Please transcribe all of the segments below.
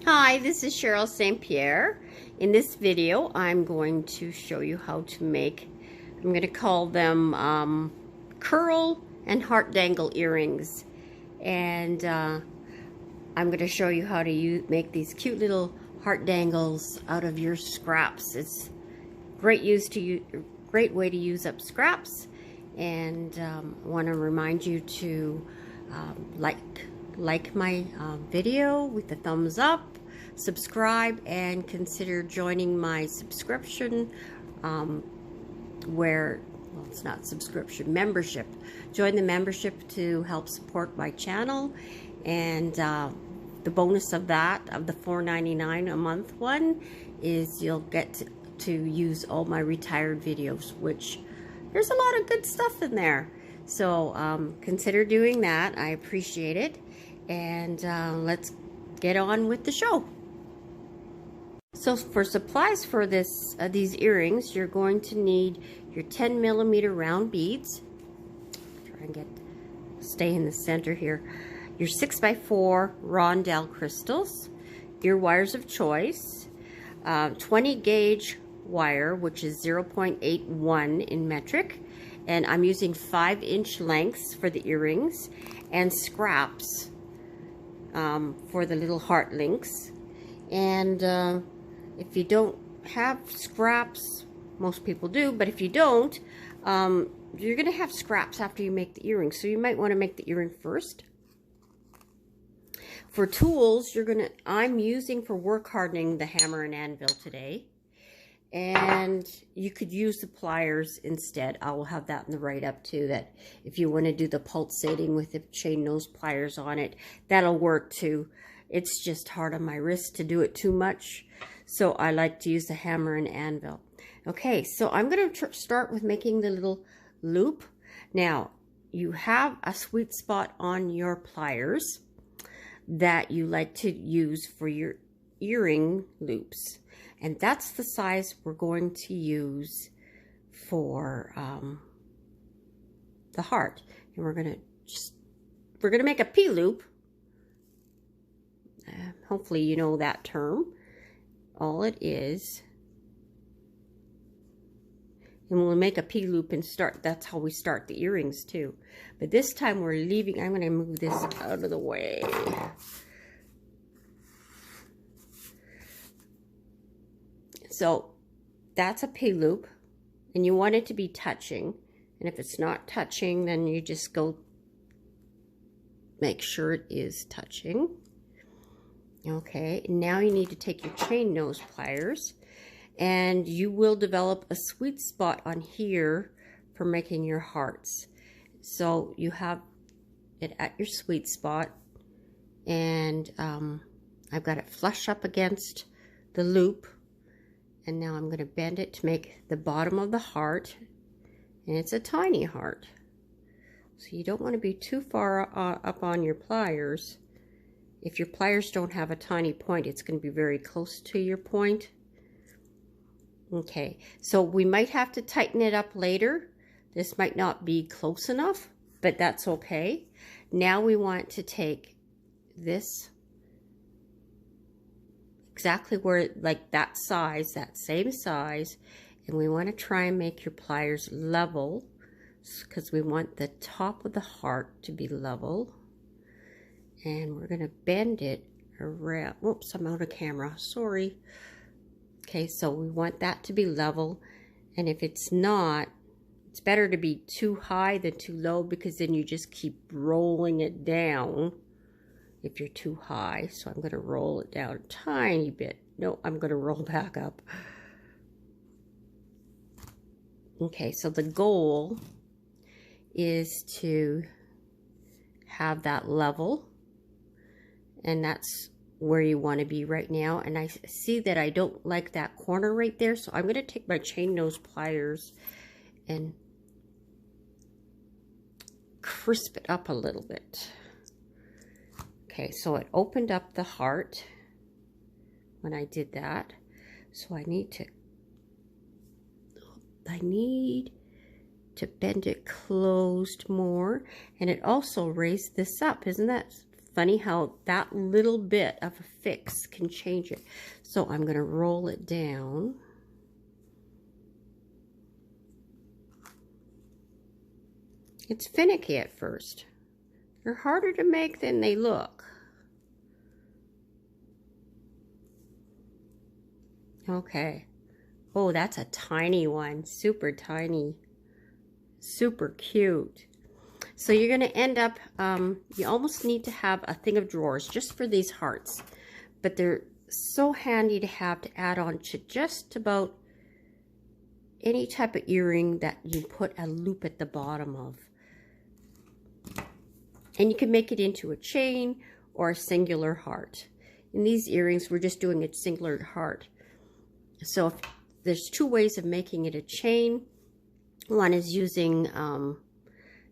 Hi, this is Cheryl St.Pierre. In this video, I'm going to show you how to make, I'm going to call them curl and heart dangle earrings. And I'm going to show you how to make these cute little heart dangles out of your scraps. It's great way to use up scraps. And I want to remind you to like my video with the thumbs up, subscribe, and consider joining my subscription well, it's not subscription, membership. Join the membership to help support my channel, and the bonus of that, of the $4.99 a month one, is you'll get to use all my retired videos, which there's a lot of good stuff in there. So consider doing that. I appreciate it. And let's get on with the show. So for supplies for these earrings, you're going to need your 10mm round beads. Try and stay in the center here. Your 6x4 rondelle crystals, your wires of choice, 20 gauge wire, which is 0.81 in metric, and I'm using 5-inch lengths for the earrings, and scraps for the little heart links. And if you don't have scraps, most people do, but if you don't, you're going to have scraps after you make the earring, so you might want to make the earring first. For tools, I'm using for work hardening the hammer and anvil today, and you could use the pliers instead. I will have that in the write-up too, that if you want to do the pulsating with the chain nose pliers on it, that'll work too. It's just hard on my wrist to do it too much, so I like to use the hammer and anvil. Okay, so I'm going to start with making the little loop. Now, you have a sweet spot on your pliers that you like to use for your earring loops, and that's the size we're going to use for the heart. And we're going to make a P-loop. Hopefully you know that term. All it is, and we'll make a P-loop and start. That's how we start the earrings too. But this time we're leaving. I'm going to move this out of the way. So that's a P-loop, and you want it to be touching. And if it's not touching, then you just go make sure it is touching. Okay, now you need to take your chain nose pliers, and you will develop a sweet spot on here for making your hearts. So you have it at your sweet spot, and I've got it flush up against the loop, and now I'm going to bend it to make the bottom of the heart, and it's a tiny heart. So you don't want to be too far up on your pliers. If your pliers don't have a tiny point, it's going to be very close to your point. Okay, so we might have to tighten it up later. This might not be close enough, but that's okay. Now we want to take this exactly where, like that size, that same size, and we want to try and make your pliers level, because we want the top of the heart to be level. And we're going to bend it around. Whoops, I'm out of camera. Sorry. Okay, so we want that to be level. And if it's not, it's better to be too high than too low, because then you just keep rolling it down if you're too high. So I'm going to roll it down a tiny bit. No, I'm going to roll back up. Okay, so the goal is to have that level. And that's where you want to be right now. And I see that I don't like that corner right there, so I'm going to take my chain nose pliers and crisp it up a little bit. Okay, so it opened up the heart when I did that. So I need to bend it closed more, and it also raised this up. Isn't that funny how that little bit of a fix can change it. So I'm going to roll it down. It's finicky at first. They're harder to make than they look. Okay. Oh, that's a tiny one. Super tiny. Super cute. So you're going to end up, you almost need to have a thing of drawers just for these hearts. But they're so handy to have to add on to just about any type of earring that you put a loop at the bottom of. And you can make it into a chain or a singular heart. In these earrings, we're just doing a singular heart. So if there's two ways of making it a chain. One is using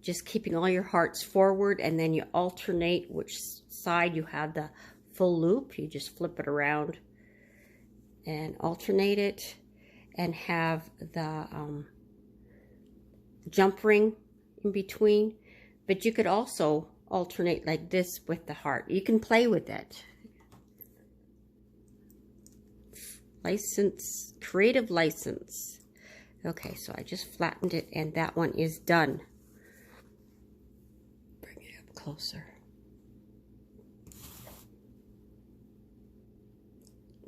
just keeping all your hearts forward, and then you alternate which side you have the full loop. You just flip it around and alternate it, and have the jump ring in between. But you could also alternate like this with the heart. You can play with it. License, creative license. Okay, so I just flattened it, and that one is done. Bring it up closer.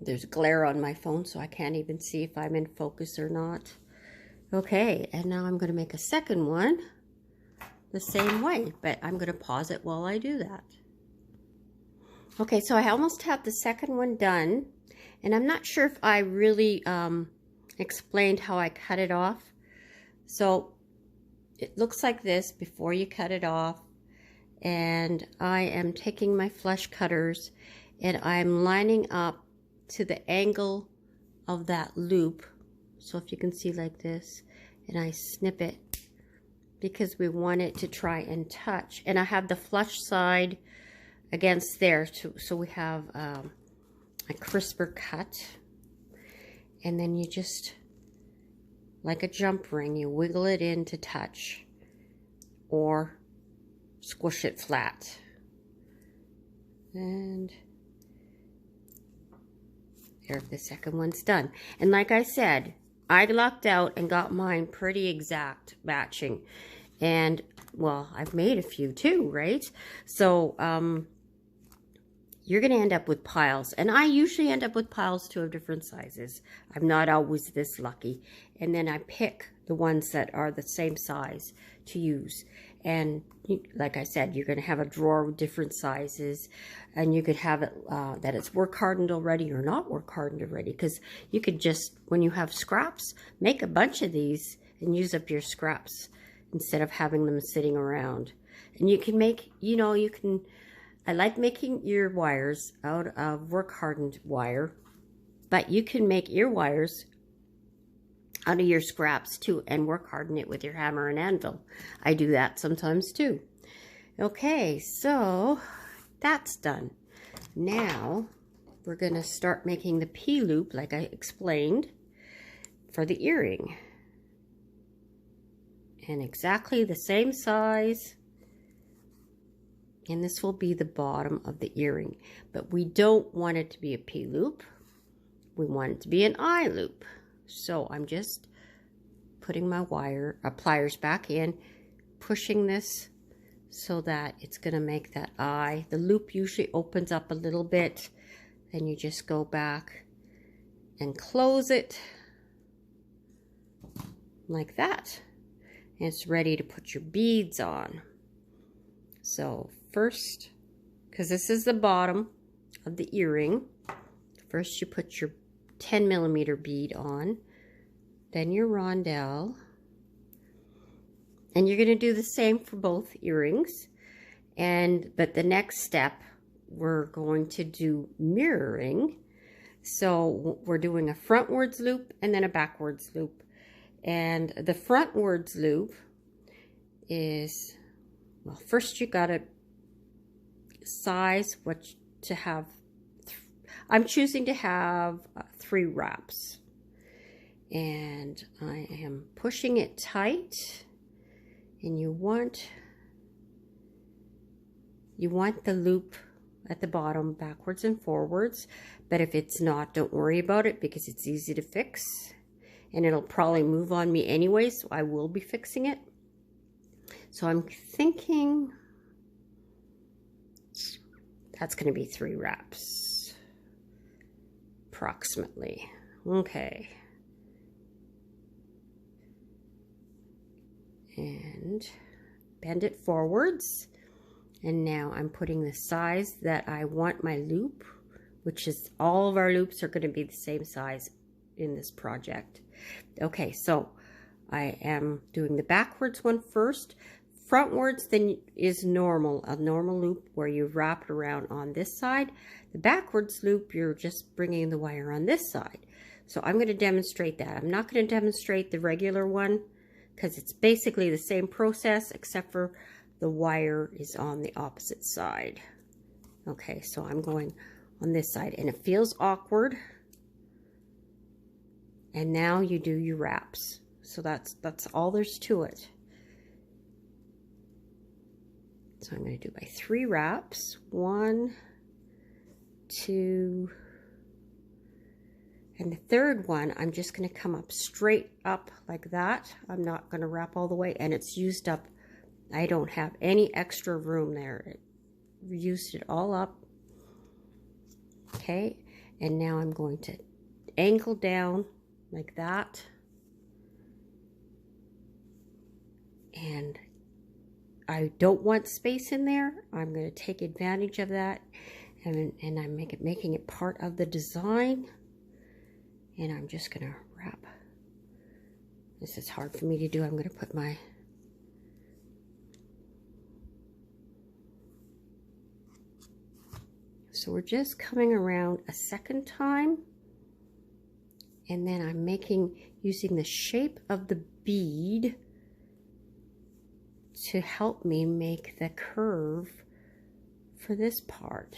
There's glare on my phone, so I can't even see if I'm in focus or not. Okay, and now I'm going to make a second one the same way, but I'm going to pause it while I do that. Okay, so I almost have the second one done, and I'm not sure if I really explained how I cut it off. So it looks like this before you cut it off, and I am taking my flush cutters and I'm lining up to the angle of that loop. So if you can see like this, and I snip it because we want it to try and touch, and I have the flush side against there too, so we have a crisper cut. And then you just, like a jump ring, you wiggle it in to touch or squish it flat. And there, the second one's done. And like I said, I lucked out and got mine pretty exact matching. And, well, I've made a few too, right? So, you're going to end up with piles. And I usually end up with piles too of different sizes. I'm not always this lucky. And then I pick the ones that are the same size to use. And like I said, you're going to have a drawer with different sizes. And you could have it that it's work hardened already or not work hardened already. Because you could just, when you have scraps, make a bunch of these and use up your scraps instead of having them sitting around. And you can make, you know, you can... I like making ear wires out of work hardened wire, but you can make ear wires out of your scraps too and work harden it with your hammer and anvil. I do that sometimes too. Okay, so that's done. Now we're going to start making the P-loop like I explained for the earring. And exactly the same size. And this will be the bottom of the earring. But we don't want it to be a P-loop. We want it to be an I-loop. So I'm just putting my pliers back in, pushing this so that it's going to make that I. The loop usually opens up a little bit. Then you just go back and close it like that. And it's ready to put your beads on. So first, because this is the bottom of the earring, first you put your 10mm bead on, then your rondelle, and you're going to do the same for both earrings. But the next step, we're going to do mirroring. So we're doing a frontwards loop and then a backwards loop. And the frontwards loop is, well, first you got to size what to have. I'm choosing to have 3 wraps. And I am pushing it tight. And you want you want the loop at the bottom backwards and forwards, but if it's not, don't worry about it because it's easy to fix and it'll probably move on me anyway, so I will be fixing it. So I'm thinking that's going to be 3 wraps approximately. Okay. And bend it forwards. And now I'm putting the size that I want my loop, which is all of our loops are going to be the same size in this project. Okay, so I am doing the backwards one first. Frontwards then is normal, a normal loop where you wrap it around on this side. The backwards loop, you're just bringing the wire on this side. So I'm going to demonstrate that. I'm not going to demonstrate the regular one because it's basically the same process except for the wire is on the opposite side. Okay, so I'm going on this side and it feels awkward. And now you do your wraps. So that's all there's to it. So I'm going to do my 3 wraps. 1, 2, and the third one, I'm just going to come up straight up like that. I'm not going to wrap all the way, and it's used up. I don't have any extra room there. It used it all up. Okay, and now I'm going to angle down like that. And I don't want space in there. I'm going to take advantage of that, and I'm making it part of the design. And I'm just going to wrap. This is hard for me to do. I'm going to put my so we're just coming around a second time, and then I'm using the shape of the bead to help me make the curve for this part.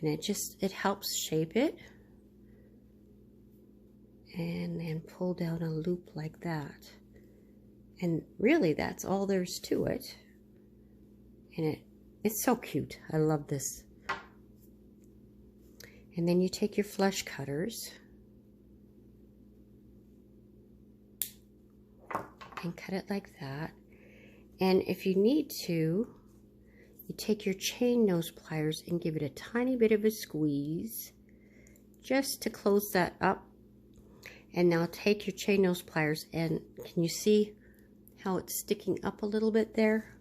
And it helps shape it. And then pull down a loop like that. And really that's all there's to it. And it's so cute. I love this. And then you take your flush cutters and cut it like that. And if you need to, you take your chain nose pliers and give it a tiny bit of a squeeze just to close that up. And now take your chain nose pliers, and can you see how it's sticking up a little bit there?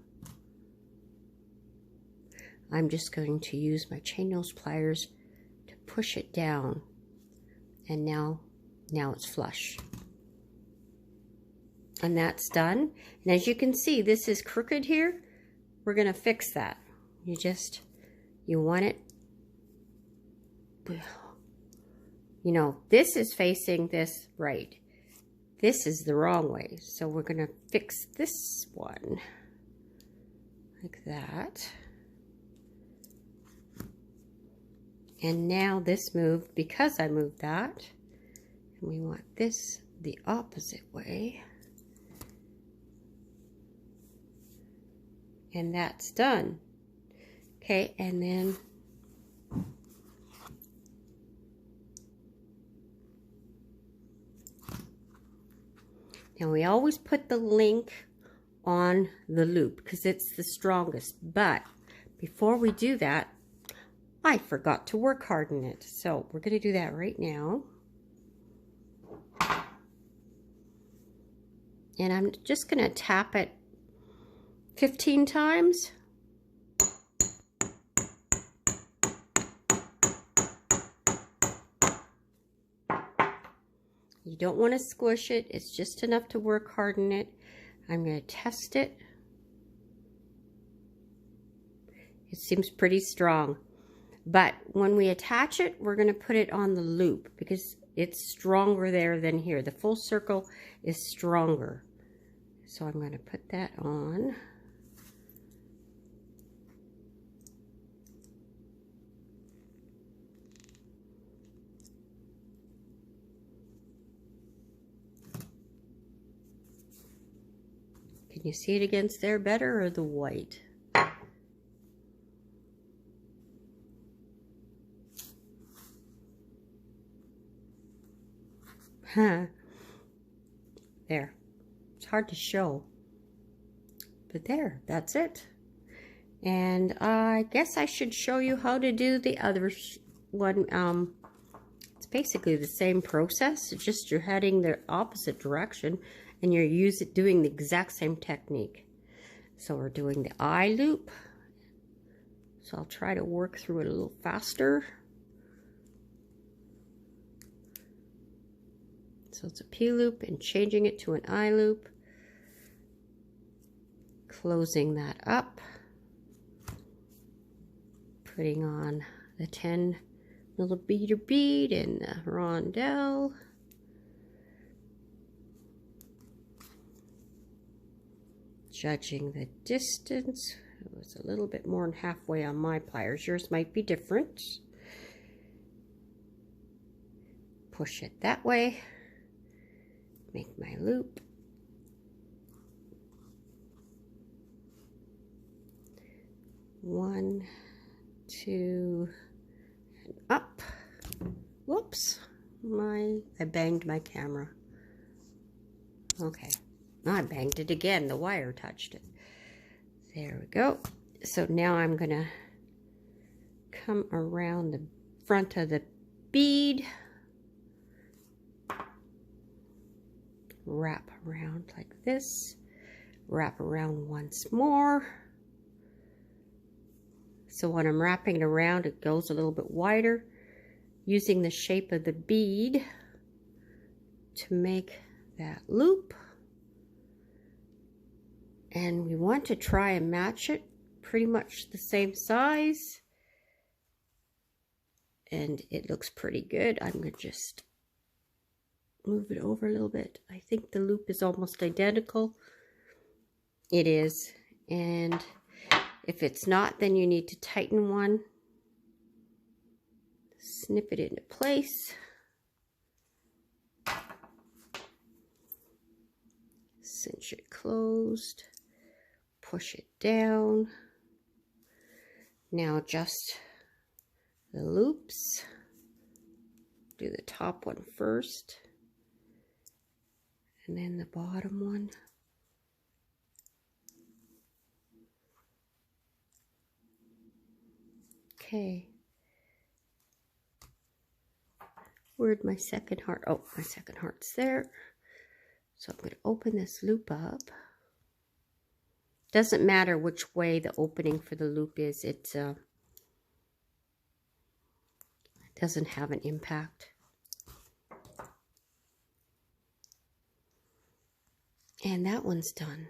I'm just going to use my chain nose pliers to push it down, and now it's flush. And that's done. And as you can see, this is crooked here. We're going to fix that. You want it, you know, this is facing this right. This is the wrong way. So we're going to fix this one like that. And now this moved because I moved that. And we want this the opposite way. And that's done. Okay, and then now we always put the link on the loop because it's the strongest. But before we do that, I forgot to work harden it. So we're going to do that right now. And I'm just going to tap it 15 times. You don't want to squish it. It's just enough to work harden it. I'm going to test it. It seems pretty strong. But when we attach it, we're going to put it on the loop because it's stronger there than here. The full circle is stronger. So I'm going to put that on. Can you see it against there better, or the white? There. It's hard to show. But there, that's it. And I guess I should show you how to do the other one. It's basically the same process. It's just you're heading the opposite direction and you're doing the exact same technique. So we're doing the eye loop. So I'll try to work through it a little faster. So it's a P loop and changing it to an eye loop. Closing that up. Putting on the 10 millimeter bead and the rondelle. Judging the distance. It was a little bit more than halfway on my pliers. Yours might be different. Push it that way. Make my loop. One, two, and up. Whoops, I banged my camera. Okay, I banged it again. The wire touched it. There we go. So now I'm gonna come around the front of the bead, wrap around like this, wrap around once more. So when I'm wrapping it around, it goes a little bit wider, using the shape of the bead to make that loop. And we want to try and match it pretty much the same size. And it looks pretty good. I'm going to just move it over a little bit. I think the loop is almost identical. It is. And if it's not, then you need to tighten one. Snip it into place. Cinch it closed. Push it down. Now adjust the loops. Do the top one first. And then the bottom one. Okay. Where'd my second heart? Oh, my second heart's there. So I'm going to open this loop up. Doesn't matter which way the opening for the loop is. It doesn't have an impact. And that one's done.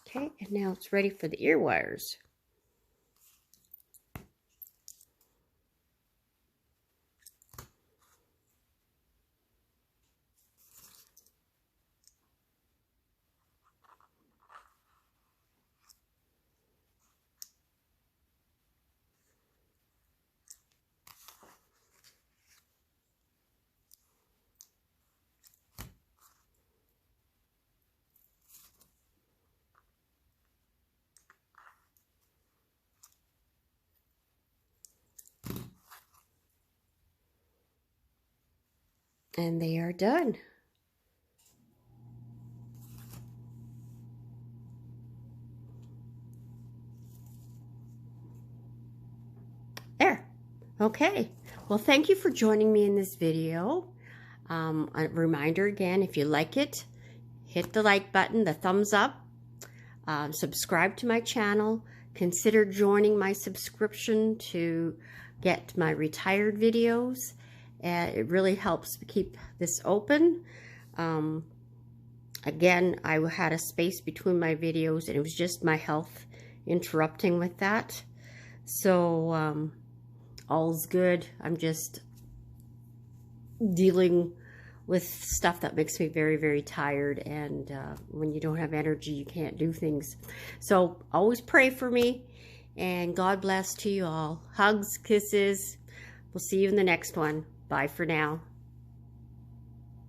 Okay, and now it's ready for the ear wires. And they are done. There. Okay. Well, thank you for joining me in this video. A reminder again, if you like it, hit the like button, the thumbs up. Subscribe to my channel. Consider joining my subscription to get my retired videos. It really helps keep this open. Again, I had a space between my videos and it was just my health interrupting with that. So all's good. I'm just dealing with stuff that makes me very, very tired. And when you don't have energy, you can't do things. So always pray for me. And God bless to you all. Hugs, kisses. We'll see you in the next one. Bye for now.